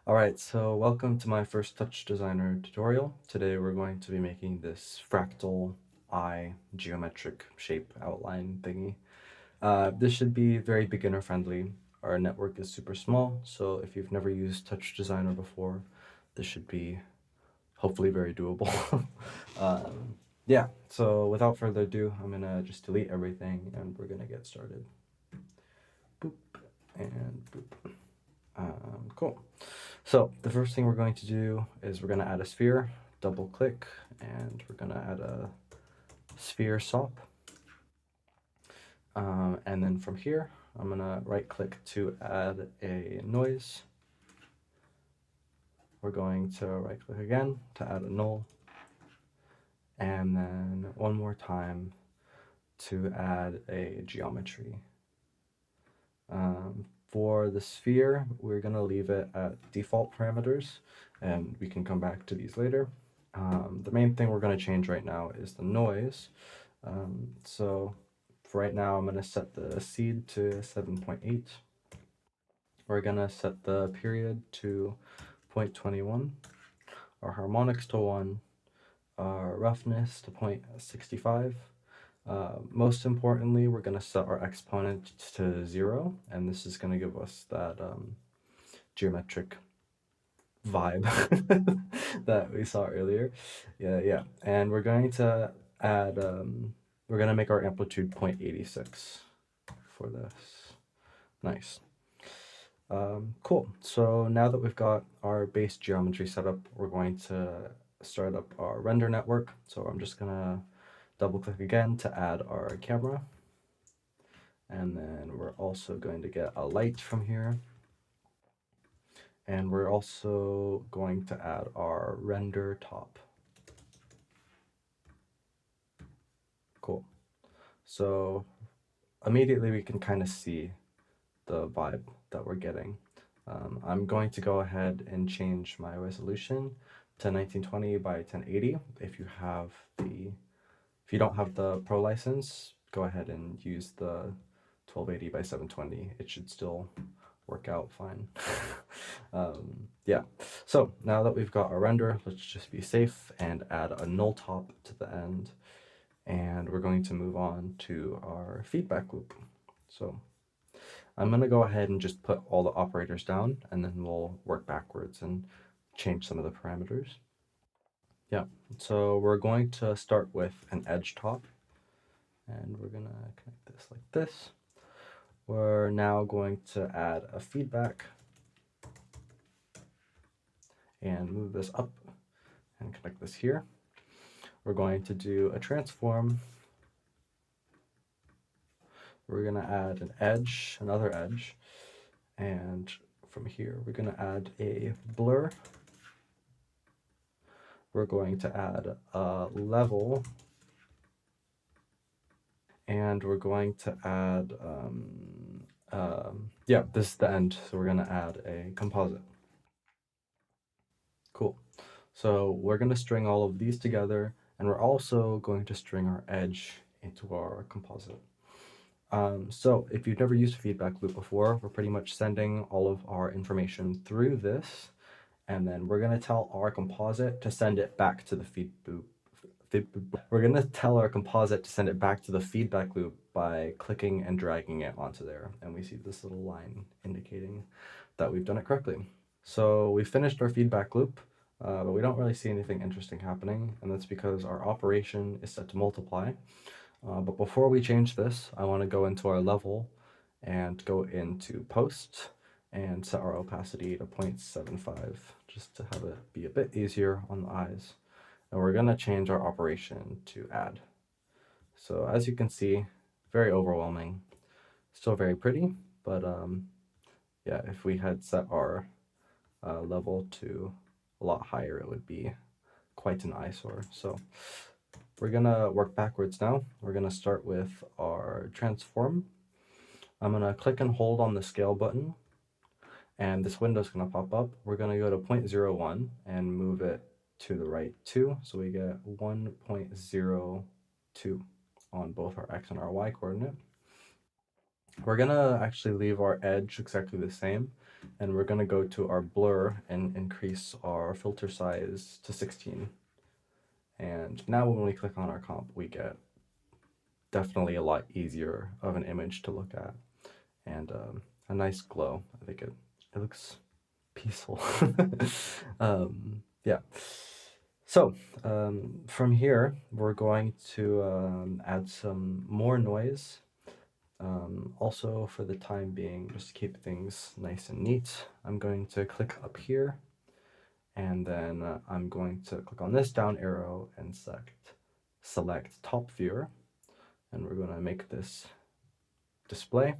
Alright, so welcome to my first TouchDesigner tutorial. Today we're going to be making this fractal eye geometric shape outline thingy. This should be very beginner friendly. Our network is super small, so if you've never used TouchDesigner before, this should be hopefully very doable. Yeah, so without further ado, I'm gonna just delete everything and we're gonna get started. Boop and boop. Cool. So the first thing we're going to do is we're going to add a sphere, double click, and we're going to add a sphere sop. And then from here, I'm going to right click to add a noise. We're going to right click again to add a null. And then one more time to add a geometry. For the sphere, we're going to leave it at default parameters, and we can come back to these later. The main thing we're going to change right now is the noise. So for right now, I'm going to set the seed to 7.8. We're going to set the period to 0.21, our harmonics to 1, our roughness to 0.65. Most importantly, we're going to set our exponent to 0, and this is going to give us that geometric vibe that we saw earlier. Yeah. And we're going to add, we're going to make our amplitude 0.86 for this. Nice. Cool. So now that we've got our base geometry set up, we're going to start up our render network. So I'm just going to double click again to add our camera. And then we're also going to get a light from here. And we're also going to add our render top. Cool. So immediately we can kind of see the vibe that we're getting. I'm going to go ahead and change my resolution to 1920 by 1080. If you don't have the Pro license, go ahead and use the 1280 by 720. It should still work out fine. Yeah, so now that we've got our render, let's just be safe and add a null top to the end. And we're going to move on to our feedback loop. So I'm going to go ahead and just put all the operators down, and then we'll work backwards and change some of the parameters. Yeah, so we're going to start with an edge top, and we're going to connect this like this. We're now going to add a feedback and move this up and connect this here. We're going to do a transform. We're going to add an edge, another edge, and from here we're going to add a blur. We're going to add a level, and we're going to add, yeah, this is the end, so we're going to add a composite. Cool. So we're going to string all of these together, and we're also going to string our edge into our composite. So if you've never used a feedback loop before, we're pretty much sending all of our information through this, and then we're going to tell our composite to send it back to the We're going to tell our composite to send it back to the feedback loop by clicking and dragging it onto there, and we see this little line indicating that we've done it correctly. So we finished our feedback loop, but we don't really see anything interesting happening, and that's because our operation is set to multiply. But before we change this, I want to go into our level and go into post and set our opacity to 0.75 just to have it be a bit easier on the eyes. And we're going to change our operation to add. So as you can see, very overwhelming. Still very pretty, but yeah, if we had set our level to a lot higher, it would be quite an eyesore. So we're gonna work backwards now. We're gonna start with our transform. I'm gonna click and hold on the scale button, and this window is gonna pop up. We're gonna go to 0.01 and move it to the right 2, so we get 1.02 on both our x and our y coordinate. We're gonna actually leave our edge exactly the same, And we're going to go to our blur and increase our filter size to 16. And now when we click on our comp, we get definitely a lot easier of an image to look at, and a nice glow. I think it looks peaceful. Yeah. So from here, we're going to add some more noise. Also, for the time being, just to keep things nice and neat, I'm going to click up here, and then I'm going to click on this down arrow and select top viewer, and we're going to make this display.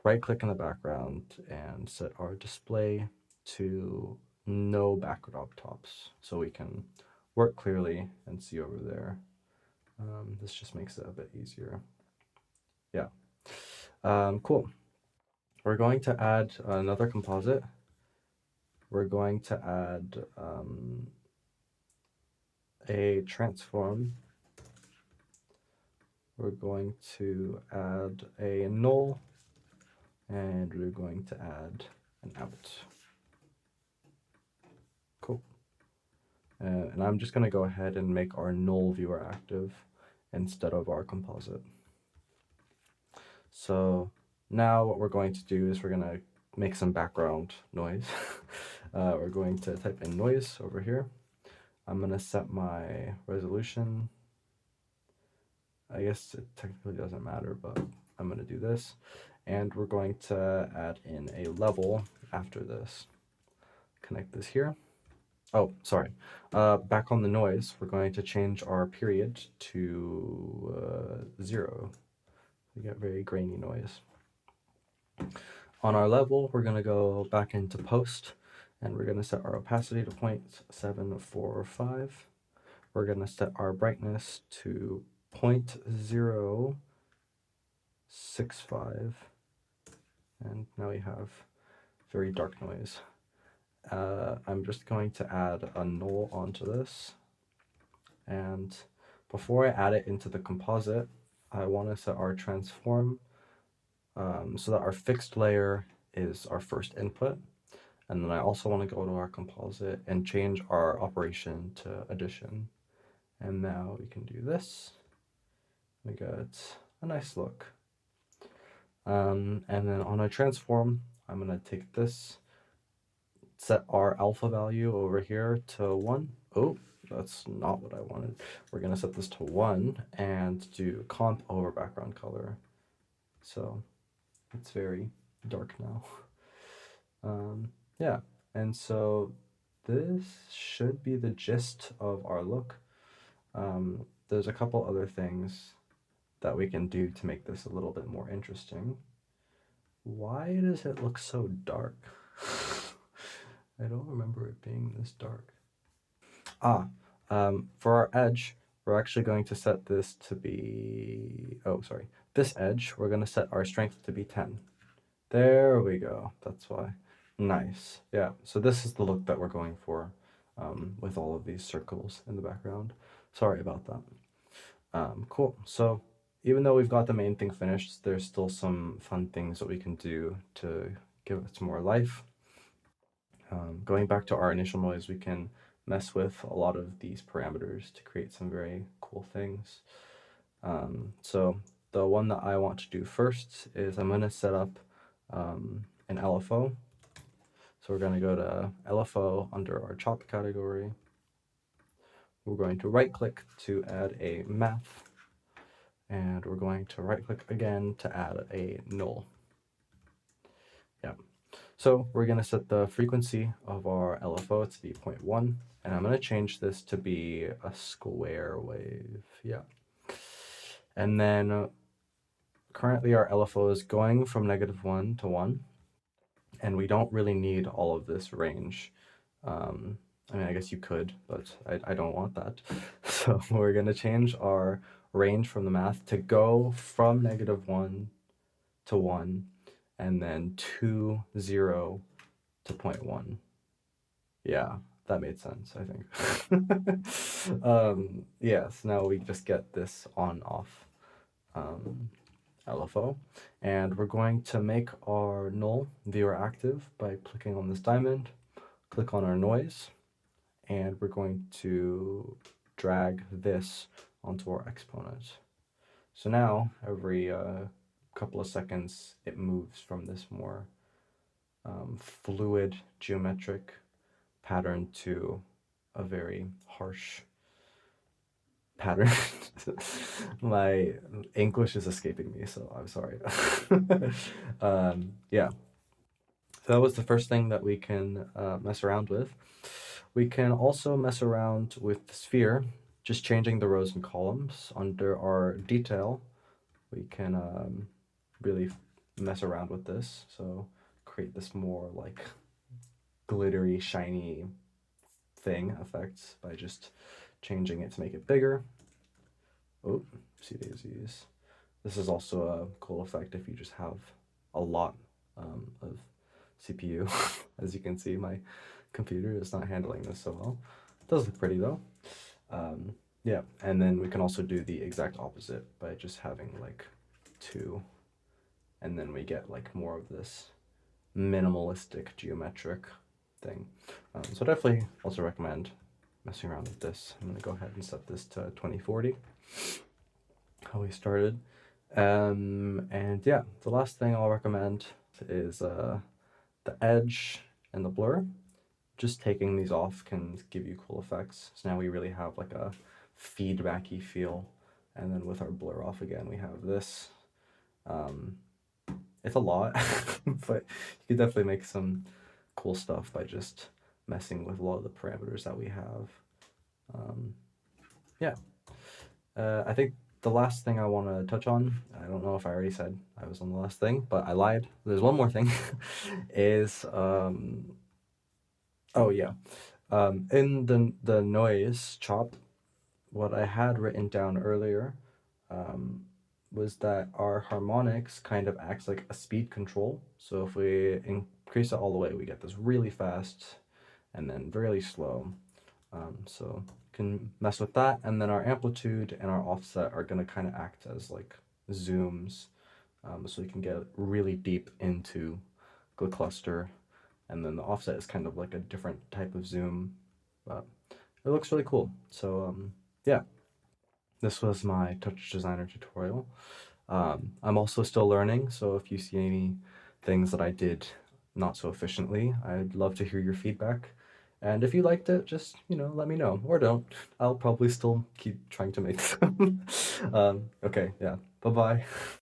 Right click in the background and set our display to no backdrop tops so we can work clearly and see over there. This just makes it a bit easier. Yeah. Cool. We're going to add another composite. We're going to add a transform. We're going to add a null, and we're going to add an out. Cool. And I'm just going to go ahead and make our null viewer active instead of our composite. So now what we're going to do is we're going to make some background noise. We're going to type in noise over here. I'm going to set my resolution. I guess it technically doesn't matter, but I'm going to do this. And we're going to add in a level after this. Connect this here. Oh, sorry. Back on the noise, we're going to change our period to 0. We get very grainy noise. On our level, we're going to go back into post, and we're going to set our opacity to 0.745. We're going to set our brightness to 0.065, and now we have very dark noise. I'm just going to add a null onto this, and before I add it into the composite, I want to set our transform so that our fixed layer is our first input. And then I also want to go to our composite and change our operation to addition. And now we can do this. We got a nice look. And then on our transform, I'm going to take this, set our alpha value over here to 1. Oh, that's not what I wanted. We're going to set this to 1 and do comp over background color. So it's very dark now. Yeah, and so this should be the gist of our look. There's a couple other things that we can do to make this a little bit more interesting. Why does it look so dark? I don't remember it being this dark. For our edge, we're actually going to set this to be, this edge, we're going to set our strength to be 10. There we go. That's why. Nice. Yeah. So this is the look that we're going for with all of these circles in the background. Sorry about that. Cool. So even though we've got the main thing finished, there's still some fun things that we can do to give it some more life. Going back to our initial noise, we can mess with a lot of these parameters to create some very cool things. So the one that I want to do first is I'm going to set up an LFO. So we're going to go to LFO under our chop category. We're going to right click to add a math, and we're going to right click again to add a null. Yeah. So we're going to set the frequency of our LFO to be 0.1, and I'm going to change this to be a square wave. Yeah. And then currently our LFO is going from -1 to 1, and we don't really need all of this range. I mean, I guess you could, but I don't want that. So we're going to change our range from the math to go from -1 to 1, and then 0 to 0.1. Yeah, that made sense, I think. Yes, now we just get this on off. LFO, and we're going to make our null viewer active by clicking on this diamond, click on our noise, and we're going to drag this onto our exponent. So now every couple of seconds it moves from this more fluid geometric pattern to a very harsh pattern. My English is escaping me, so I'm sorry. Yeah, so that was the first thing that we can mess around with. We can also mess around with the sphere, just changing the rows and columns. Under our detail, we can really mess around with this. So create this more like glittery, shiny thing effect by just changing it to make it bigger. Oh, see daisies. This is also a cool effect if you just have a lot of CPU. As you can see, my computer is not handling this so well. It does look pretty though. Yeah, and then we can also do the exact opposite by just having like two, and then we get like more of this minimalistic geometric thing. So definitely also recommend messing around with this. I'm gonna go ahead and set this to 2040, how we started. And yeah, the last thing I'll recommend is the edge and the blur. Just taking these off can give you cool effects. So now we really have like a feedbacky feel. And then with our blur off again, we have this. It's a lot, but you could definitely make some cool stuff by just messing with a lot of the parameters that we have. Yeah, I think the last thing I want to touch on, I don't know if I already said I was on the last thing, but I lied. There's one more thing, is, oh yeah, in the noise chop, what I had written down earlier was that our harmonics kind of acts like a speed control. So if we increase it all the way, we get this really fast and then really slow. So can mess with that, and then our amplitude and our offset are going to kind of act as like zooms, so you can get really deep into the cluster, and then the offset is kind of like a different type of zoom, but it looks really cool. So yeah, this was my TouchDesigner tutorial. I'm also still learning, so if you see any things that I did not so efficiently, I'd love to hear your feedback. And if you liked it, just, let me know. Or don't. I'll probably still keep trying to make them. Okay, yeah. Bye-bye.